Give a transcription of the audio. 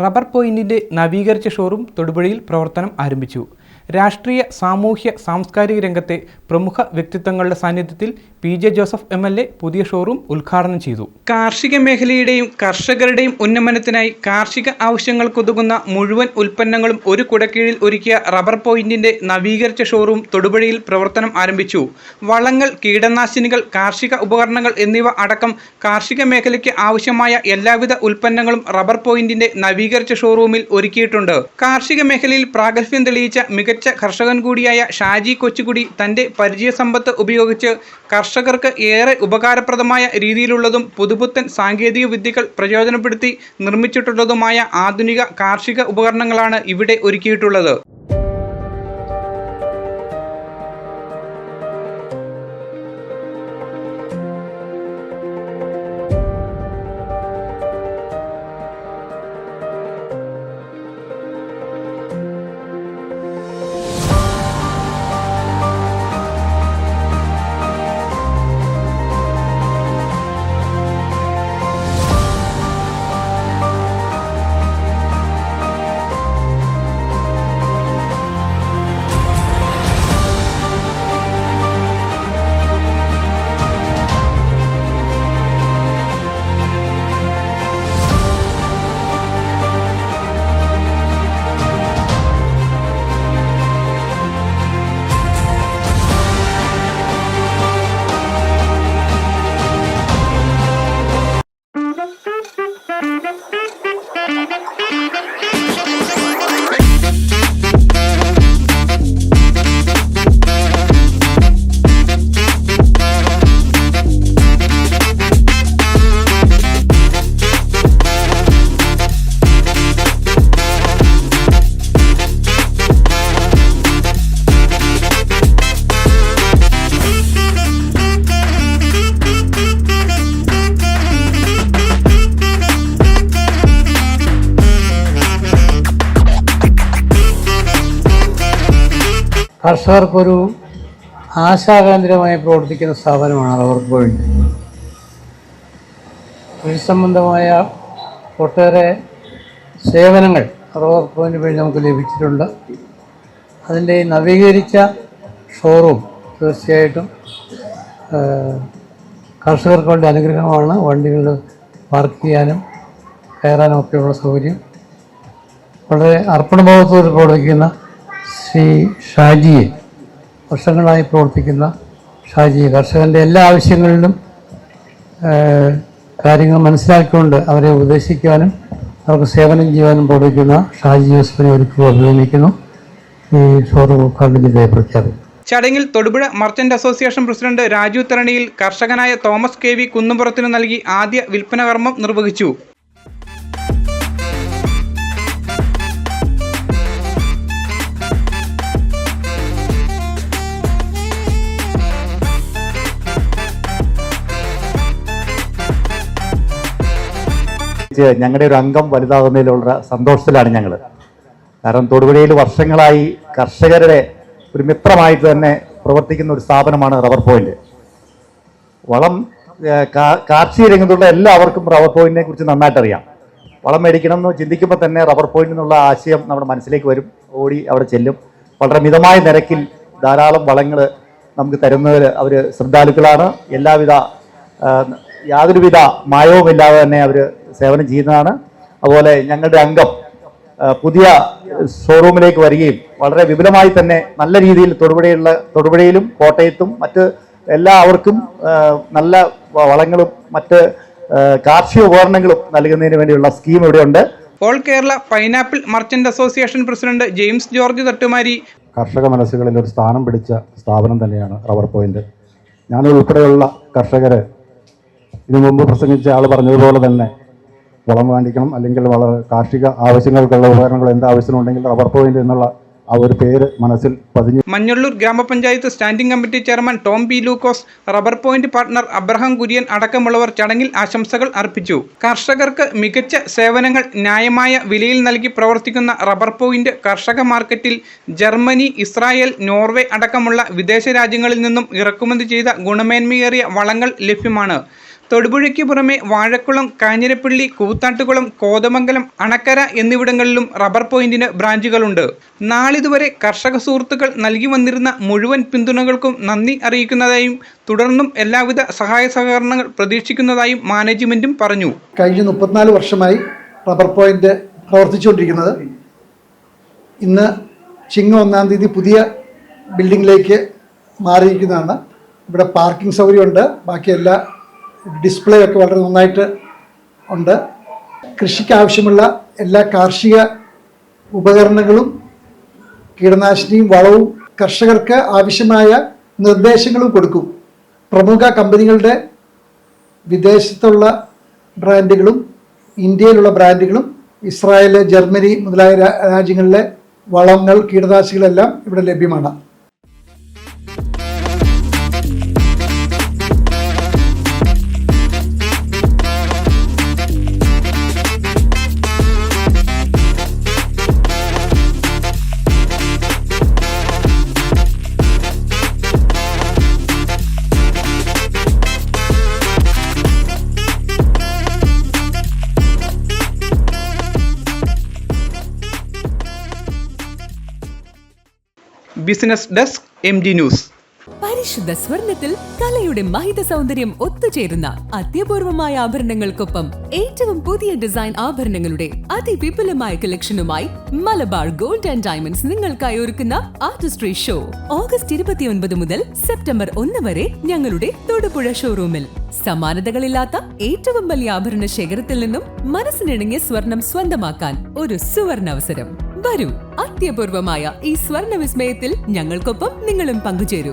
Rubber പോയിന്റിന്റെ നവീകരിച്ച showroom തൊടുപുഴയിൽ പ്രവർത്തനം ആരംഭിച്ചു. രാഷ്ട്രീയ, സാമൂഹ്യ, സാംസ്കാരിക രംഗത്തെ പ്രമുഖ വ്യക്തിത്വങ്ങളുടെ സാന്നിധ്യത്തിൽ PJ ജോസഫ് MLA പുതിയ ഷോറൂം ഉദ്ഘാടനം ചെയ്തു. കാർഷിക മേഖലയുടെയും കർഷകരുടെയും ഉന്നമനത്തിനായി കാർഷിക ആവശ്യങ്ങൾക്കുതകുന്ന മുഴുവൻ ഉൽപ്പന്നങ്ങളും ഒരു കുടക്കീഴിൽ ഒരുക്കിയ റബ്ബർ പോയിന്റിന്റെ നവീകരിച്ച ഷോറൂം തൊടുപുഴയിൽ പ്രവർത്തനം ആരംഭിച്ചു. വളങ്ങൾ, കീടനാശിനികൾ, കാർഷിക ഉപകരണങ്ങൾ എന്നിവ അടക്കം കാർഷിക മേഖലയ്ക്ക് ആവശ്യമായ എല്ലാവിധ ഉൽപ്പന്നങ്ങളും റബ്ബർ പോയിന്റിന്റെ നവീകരിച്ച ഷോറൂമിൽ ഒരുക്കിയിട്ടുണ്ട്. കാർഷിക മേഖലയിൽ പ്രാഗൽഭ്യം തെളിയിച്ച മികച്ച കർഷകൻ കൂടിയായ ഷാജി കൊച്ചുകുടി തന്റെ പരിചയസമ്പത്ത് ഉപയോഗിച്ച് കർഷകർക്ക് ഏറെ ഉപകാരപ്രദമായ രീതിയിലുള്ളതും പുതുപുത്തൻ സാങ്കേതിക വിദ്യകൾ പ്രയോജനപ്പെടുത്തി നിർമ്മിച്ചിട്ടുള്ളതുമായ ആധുനിക കാർഷിക ഉപകരണങ്ങളാണ് ഇവിടെ ഒരുക്കിയിട്ടുള്ളത്. കർഷകർക്കൊരു ആശാകേന്ദ്രമായി പ്രവർത്തിക്കുന്ന സ്ഥാപനമാണ് റബ്ബർ പോയിന്റ്. കൃഷി സംബന്ധമായ ഒട്ടേറെ സേവനങ്ങൾ റബ്ബർ പോയിന്റ് വഴി നമുക്ക് ലഭിച്ചിട്ടുണ്ട്. അതിൻ്റെ നവീകരിച്ച ഷോറൂം തീർച്ചയായിട്ടും കർഷകർക്ക് വേണ്ടി അനുഗ്രഹമാണ്. വണ്ടികൾ പാർക്ക് ചെയ്യാനും കയറാനും ഒക്കെയുള്ള സൗകര്യം. വളരെ അർപ്പണബോധത്തോടെ പ്രവർത്തിക്കുന്ന ശ്രീ ഷാജിയെ, വർഷങ്ങളായി പ്രവർത്തിക്കുന്ന ഷാജിയെ, കർഷകൻ്റെ എല്ലാ ആവശ്യങ്ങളിലും കാര്യങ്ങൾ മനസ്സിലാക്കിക്കൊണ്ട് അവരെ ഉപദേശിക്കാനും അവർക്ക് സേവനം ചെയ്യാനും പ്രവർത്തിക്കുന്ന ഷാജി ജോസഫിനെ ഒരിക്കലും അഭിനന്ദിക്കുന്നു. ഈ ഷോറൂം ഉദ്ഘാടനം ചെയ്തതായി പ്രഖ്യാപിക്കുന്നു. ചടങ്ങിൽ Thodupuzha merchant association president Raju Tharaniyil കർഷകനായ തോമസ് KV കുന്നുംപുറത്തിന് നൽകി ആദ്യ വിൽപ്പന കർമ്മം നിർവഹിച്ചു. ഞങ്ങളുടെ ഒരു അംഗം വലുതാകുന്നതിലുള്ള സന്തോഷത്തിലാണ് ഞങ്ങൾ. കാരണം തൊടുപുഴയിൽ വർഷങ്ങളായി കർഷകരുടെ ഒരു മിത്രമായിട്ട് തന്നെ പ്രവർത്തിക്കുന്ന ഒരു സ്ഥാപനമാണ് റബ്ബർ പോയിന്റ്. കാർഷിക രംഗത്തുള്ള എല്ലാവർക്കും റബ്ബർ പോയിന്റിനെ കുറിച്ച് നന്നായിട്ട് അറിയാം. വളം മേടിക്കണം എന്ന് ചിന്തിക്കുമ്പോൾ തന്നെ റബ്ബർ പോയിന്റ് എന്നുള്ള ആശയം നമ്മുടെ മനസ്സിലേക്ക് വരും. ഓടി അവിടെ ചെല്ലും. വളരെ മിതമായ നിരക്കിൽ ധാരാളം വളങ്ങൾ നമുക്ക് തരുന്നതിൽ അവർ ശ്രദ്ധാലുക്കളാണ്. യാതൊരുവിധ മായവുമില്ലാതെ തന്നെ അവർ സേവനം ചെയ്യുന്നതാണ്. അതുപോലെ ഞങ്ങളുടെ അംഗം പുതിയ ഷോറൂമിലേക്ക് വരികയും വളരെ വിപുലമായി തന്നെ നല്ല രീതിയിൽ തൊടുപുഴയിലും കോട്ടയത്തും മറ്റ് എല്ലാവർക്കും നല്ല വളങ്ങളും മറ്റ് കാർഷിക ഉപകരണങ്ങളും നൽകുന്നതിന് വേണ്ടിയുള്ള സ്കീം ഇവിടെയുണ്ട്. All Kerala pineapple merchant association president James George Thattumari കർഷക മനസ്സുകളിൽ ഒരു സ്ഥാനം പിടിച്ച സ്ഥാപനം തന്നെയാണ് റബ്ബർ പോയിന്റ്. ഞാനുൾപ്പെടെയുള്ള കർഷകർ ഇതിനു മുമ്പ് പ്രസംഗിച്ച ആൾ പറഞ്ഞതുപോലെ തന്നെ വളം വാങ്ങിക്കണം, അല്ലെങ്കിൽ കാർഷിക ആവശ്യങ്ങൾക്കുള്ള ഉപകരണങ്ങൾ എന്താവശ്യമുണ്ടെങ്കിൽ റബ്ബർ പോയിന്റ് എന്നുള്ള ആ ഒരു പേര് മനസ്സിൽ പതിഞ്ഞു. മഞ്ഞള്ളൂർ ഗ്രാമപഞ്ചായത്ത് standing committee chairman Tom P Lukose, rubber point partner Abraham Kurian അടക്കമുള്ളവർ ചടങ്ങിൽ ആശംസകൾ അർപ്പിച്ചു. കർഷകർക്ക് മികച്ച സേവനങ്ങൾ ന്യായമായ വിലയിൽ നൽകി പ്രവർത്തിക്കുന്ന റബ്ബർ പോയിന്റ് കർഷക മാർക്കറ്റിൽ ജർമ്മനി, ഇസ്രായേൽ, നോർവേ അടക്കമുള്ള വിദേശ രാജ്യങ്ങളിൽ നിന്നും ഇറക്കുമതി ചെയ്ത ഗുണമേന്മയേറിയ വളങ്ങൾ ലഭ്യമാണ്. തൊടുപുഴയ്ക്ക് പുറമെ വാഴക്കുളം, കാഞ്ഞിരപ്പള്ളി, കൂത്താട്ടുകുളം, കോതമംഗലം, അണക്കര എന്നിവിടങ്ങളിലും റബ്ബർ പോയിന്റിന് ബ്രാഞ്ചുകളുണ്ട്. നാളിതുവരെ കർഷക സുഹൃത്തുക്കൾ നൽകി വന്നിരുന്ന മുഴുവൻ പിന്തുണകൾക്കും നന്ദി അറിയിക്കുന്നതായും തുടർന്നും എല്ലാവിധ സഹായ സഹകരണങ്ങൾ പ്രതീക്ഷിക്കുന്നതായും മാനേജ്മെന്റും പറഞ്ഞു. കഴിഞ്ഞ 34 വർഷമായി റബ്ബർ പോയിന്റ് പ്രവർത്തിച്ചുകൊണ്ടിരിക്കുന്നത്. ഇന്ന് ചിങ്ങം 1-ാം തീയതി പുതിയ ബിൽഡിങ്ങിലേക്ക് മാറിയിരിക്കുന്നതാണ്. ഇവിടെ പാർക്കിംഗ് സൗകര്യമുണ്ട്. ബാക്കി എല്ലാ ഡിസ്പ്ലേ ഒക്കെ വളരെ നന്നായിട്ട് ഉണ്ട്. കൃഷിക്ക് ആവശ്യമുള്ള എല്ലാ കാർഷിക ഉപകരണങ്ങളും കീടനാശിനിയും വളവും കർഷകർക്ക് ആവശ്യമായ നിർദ്ദേശങ്ങളും കൊടുക്കും. പ്രമുഖ കമ്പനികളുടെ വിദേശത്തുള്ള ബ്രാൻഡുകളും ഇന്ത്യയിലുള്ള ബ്രാൻഡുകളും ഇസ്രായേൽ, ജർമ്മനി മുതലായ രാജ്യങ്ങളിലെ വളങ്ങൾ, കീടനാശിനികളെല്ലാം ഇവിടെ ലഭ്യമാണ്. Business desk, MD news. പരിശുദ്ധ സ്വർണത്തിൽ കലയുടെ മഹിത സൗന്ദര്യം ഒത്തുചേരുന്ന അത്യപൂർവമായ ആഭരണങ്ങൾക്കൊപ്പം ഏറ്റവും പുതിയ ഡിസൈൻ ആഭരണങ്ങളുടെ അതിവിപുലമായ കളക്ഷനുമായി മലബാർ ഗോൾഡ് ആൻഡ് ഡയമണ്ട്സ് നിങ്ങൾക്കായി ഒരുക്കുന്ന ആർട്ടിസ്ട്രി ഷോ ഓഗസ്റ്റ് 29 മുതൽ സെപ്റ്റംബർ 1 വരെ ഞങ്ങളുടെ തൊടുപുഴ ഷോറൂമിൽ. സമാനതകളില്ലാത്ത ഏറ്റവും വലിയ ആഭരണ ശേഖരത്തിൽ നിന്നും മനസ്സിനിണങ്ങിയ സ്വർണം സ്വന്തമാക്കാൻ ഒരു സുവർണ അവസരം. വരൂ, അത്യപൂർവമായ ഈ സ്വർണ്ണ വിസ്മയത്തിൽ ഞങ്ങൾക്കൊപ്പം നിങ്ങളും പങ്കുചേരൂ.